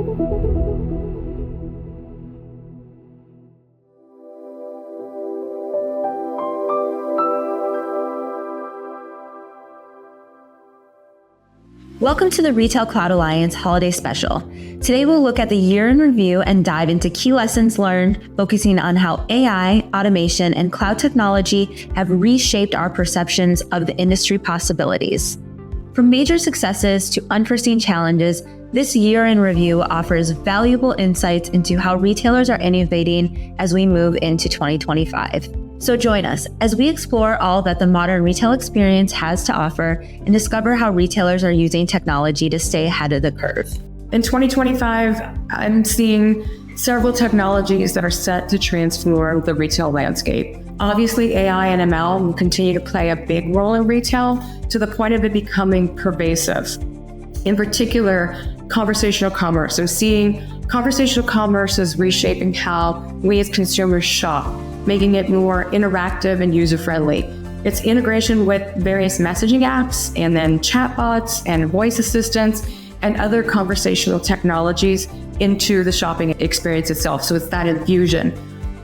Welcome to the Retail Cloud Alliance Holiday Special. Today we'll look at the year in review and dive into key lessons learned, focusing on how AI, automation, and cloud technology have reshaped our perceptions of the industry possibilities. From major successes to unforeseen challenges, this year in review offers valuable insights into how retailers are innovating as we move into 2025. So join us as we explore all that the modern retail experience has to offer and discover how retailers are using technology to stay ahead of the curve. In 2025, I'm seeing several technologies that are set to transform the retail landscape. Obviously, AI and ML will continue to play a big role in retail to the point of it becoming pervasive. In particular, conversational commerce. So seeing conversational commerce as reshaping how we as consumers shop, making it more interactive and user-friendly. Its integration with various messaging apps and then chatbots and voice assistants and other conversational technologies into the shopping experience itself. So it's that infusion.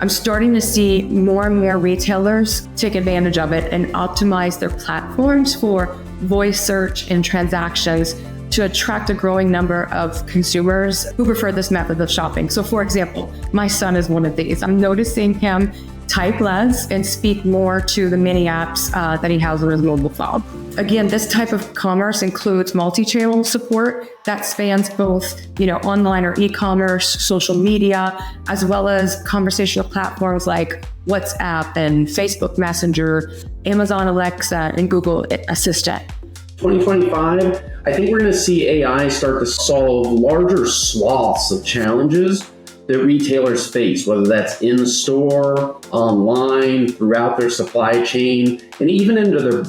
I'm starting to see more and more retailers take advantage of it and optimize their platforms for voice search and transactions to attract a growing number of consumers who prefer this method of shopping. So for example, my son is one of these. I'm noticing him type less and speak more to the mini apps that he has on his mobile phone. Again, this type of commerce includes multi-channel support that spans both, online or e-commerce, social media, as well as conversational platforms like WhatsApp and Facebook Messenger, Amazon Alexa, and Google Assistant. 2025, I think we're going to see AI start to solve larger swaths of challenges that retailers face, whether that's in store, online, throughout their supply chain, and even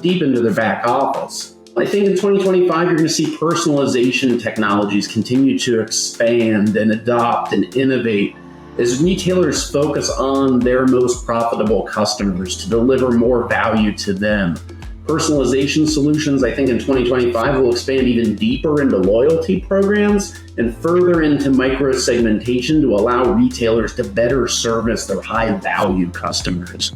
deep into their back office. I think in 2025, you're going to see personalization technologies continue to expand and adopt and innovate as retailers focus on their most profitable customers to deliver more value to them. Personalization solutions, I think in 2025 will expand even deeper into loyalty programs and further into micro-segmentation to allow retailers to better service their high-value customers.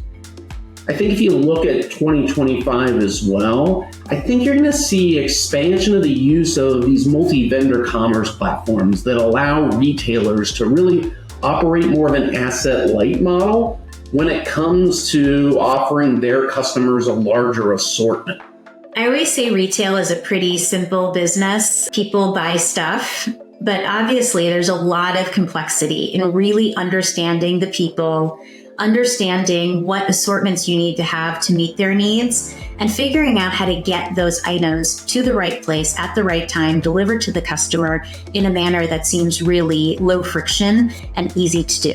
I think if you look at 2025 as well, I think you're going to see expansion of the use of these multi-vendor commerce platforms that allow retailers to really operate more of an asset-light model when it comes to offering their customers a larger assortment. I always say retail is a pretty simple business. People buy stuff, but obviously there's a lot of complexity in really understanding the people, understanding what assortments you need to have to meet their needs, and figuring out how to get those items to the right place at the right time, delivered to the customer in a manner that seems really low friction and easy to do.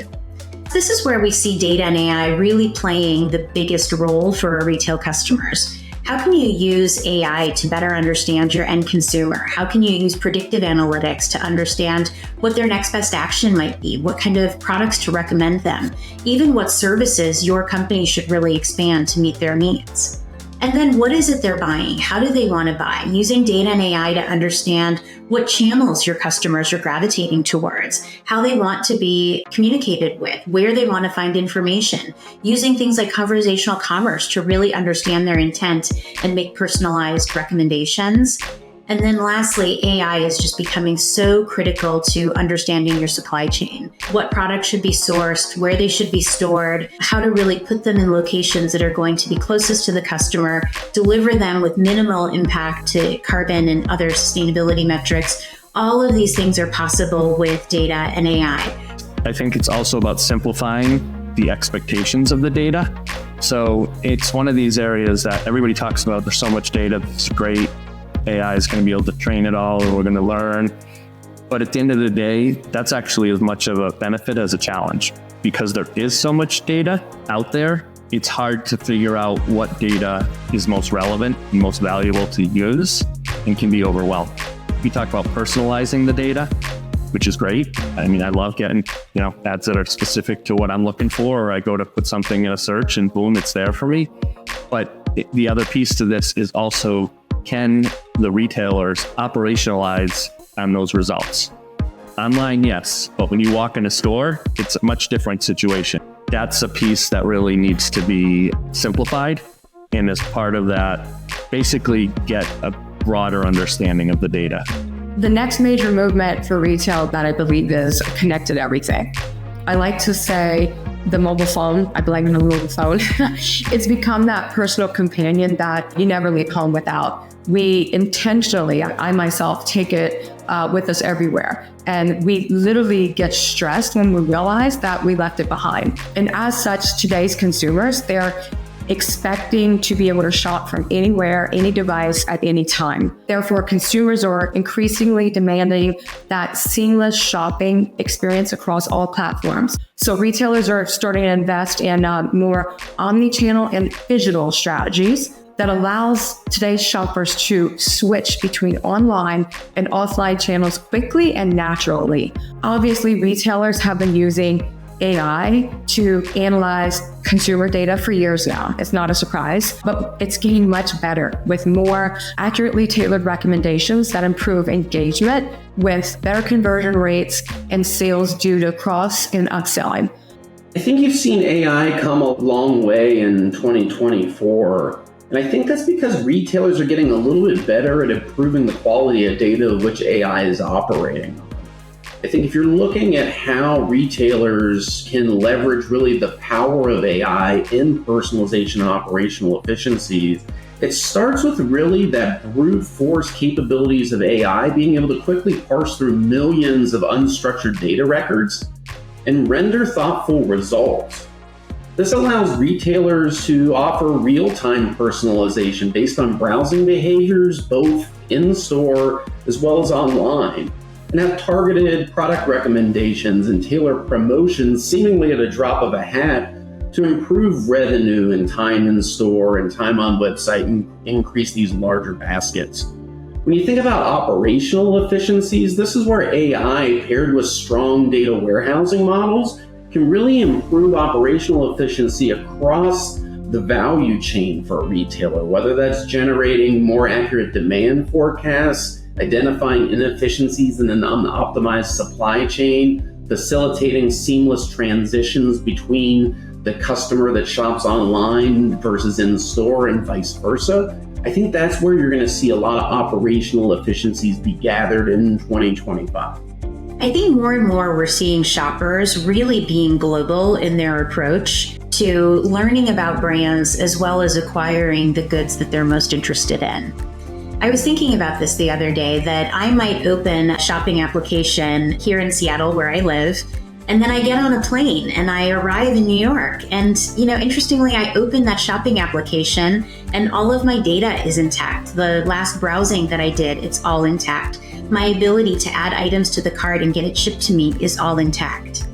This is where we see data and AI really playing the biggest role for our retail customers. How can you use AI to better understand your end consumer? How can you use predictive analytics to understand what their next best action might be, what kind of products to recommend them, even what services your company should really expand to meet their needs? And then what is it they're buying? How do they want to buy? Using data and AI to understand what channels your customers are gravitating towards, how they want to be communicated with, where they want to find information, using things like conversational commerce to really understand their intent and make personalized recommendations. And then lastly, AI is just becoming so critical to understanding your supply chain. What products should be sourced, where they should be stored, how to really put them in locations that are going to be closest to the customer, deliver them with minimal impact to carbon and other sustainability metrics. All of these things are possible with data and AI. I think it's also about simplifying the expectations of the data. So it's one of these areas that everybody talks about. There's so much data, it's great. AI is going to be able to train it all, and we're going to learn. But at the end of the day, that's actually as much of a benefit as a challenge. Because there is so much data out there, it's hard to figure out what data is most relevant and most valuable to use and can be overwhelmed. We talk about personalizing the data, which is great. I mean, I love getting, ads that are specific to what I'm looking for, or I go to put something in a search and boom, it's there for me. But the other piece to this is also, can the retailers operationalize those results? Online, yes, but when you walk in a store, it's a much different situation. That's a piece that really needs to be simplified. And as part of that, basically get a broader understanding of the data. The next major movement for retail that I believe is connected everything. I like to say the mobile phone, I believe in the mobile phone. It's become that personal companion that you never leave home without. We intentionally, I myself, take it with us everywhere. And we literally get stressed when we realize that we left it behind. And as such, today's consumers, they're expecting to be able to shop from anywhere, any device at any time. Therefore, consumers are increasingly demanding that seamless shopping experience across all platforms. So retailers are starting to invest in more omni-channel and digital strategies that allows today's shoppers to switch between online and offline channels quickly and naturally. Obviously, retailers have been using AI to analyze consumer data for years now. It's not a surprise, but it's getting much better with more accurately tailored recommendations that improve engagement with better conversion rates and sales due to cross and upselling. I think you've seen AI come a long way in 2024. And I think that's because retailers are getting a little bit better at improving the quality of data of which AI is operating on. I think if you're looking at how retailers can leverage really the power of AI in personalization and operational efficiencies, it starts with really that brute force capabilities of AI being able to quickly parse through millions of unstructured data records and render thoughtful results. This allows retailers to offer real-time personalization based on browsing behaviors, both in store as well as online, and have targeted product recommendations and tailor promotions seemingly at a drop of a hat to improve revenue and time in store and time on website and increase these larger baskets. When you think about operational efficiencies, this is where AI paired with strong data warehousing models can really improve operational efficiency across the value chain for a retailer, whether that's generating more accurate demand forecasts, identifying inefficiencies in an unoptimized supply chain, facilitating seamless transitions between the customer that shops online versus in store and vice versa. I think that's where you're going to see a lot of operational efficiencies be gathered in 2025. I think more and more we're seeing shoppers really being global in their approach to learning about brands as well as acquiring the goods that they're most interested in. I was thinking about this the other day that I might open a shopping application here in Seattle where I live, and then I get on a plane and I arrive in New York. And, interestingly, I open that shopping application and all of my data is intact. The last browsing that I did, it's all intact. My ability to add items to the cart and get it shipped to me is all intact.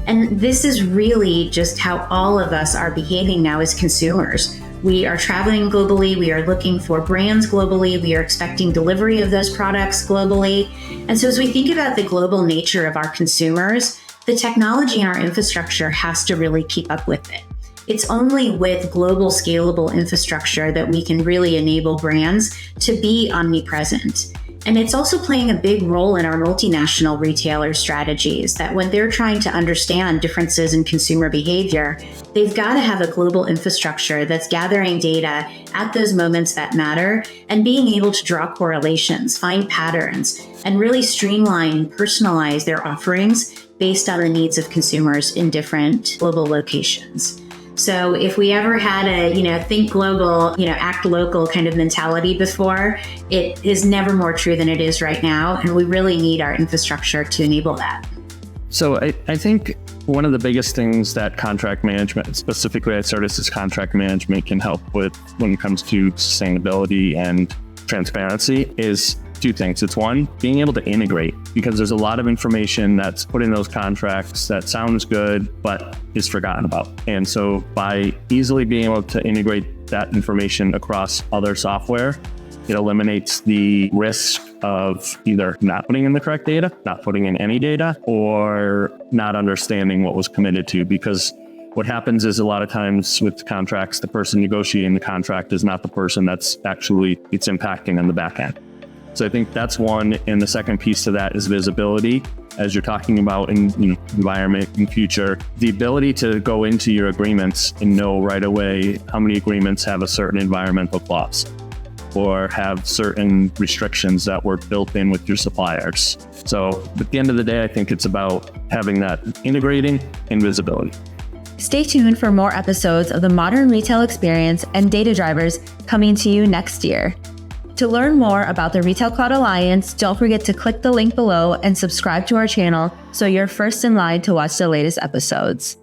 And this is really just how all of us are behaving now as consumers. We are traveling globally. We are looking for brands globally. We are expecting delivery of those products globally. And so as we think about the global nature of our consumers, the technology in our infrastructure has to really keep up with it. It's only with global scalable infrastructure that we can really enable brands to be omnipresent. And it's also playing a big role in our multinational retailer strategies that when they're trying to understand differences in consumer behavior, they've got to have a global infrastructure that's gathering data at those moments that matter and being able to draw correlations, find patterns, and really streamline and personalize their offerings based on the needs of consumers in different global locations. So if we ever had a, think global, act local kind of mentality before, it is never more true than it is right now. And we really need our infrastructure to enable that. So I think one of the biggest things that contract management, specifically at Certus' contract management, can help with when it comes to sustainability and transparency is two things. It's one, being able to integrate, because there's a lot of information that's put in those contracts that sounds good, but is forgotten about. And so by easily being able to integrate that information across other software, it eliminates the risk of either not putting in the correct data, not putting in any data, or not understanding what was committed to. Because what happens is a lot of times with contracts, the person negotiating the contract is not the person that's actually it's impacting on the back end. So I think that's one. And the second piece to that is visibility. as you're talking about in environment in future, the ability to go into your agreements and know right away how many agreements have a certain environmental clause or have certain restrictions that were built in with your suppliers. So at the end of the day, I think it's about having that integrating and visibility. Stay tuned for more episodes of the Modern Retail Experience and Data Drivers coming to you next year. To learn more about the Retail Cloud Alliance, don't forget to click the link below and subscribe to our channel so you're first in line to watch the latest episodes.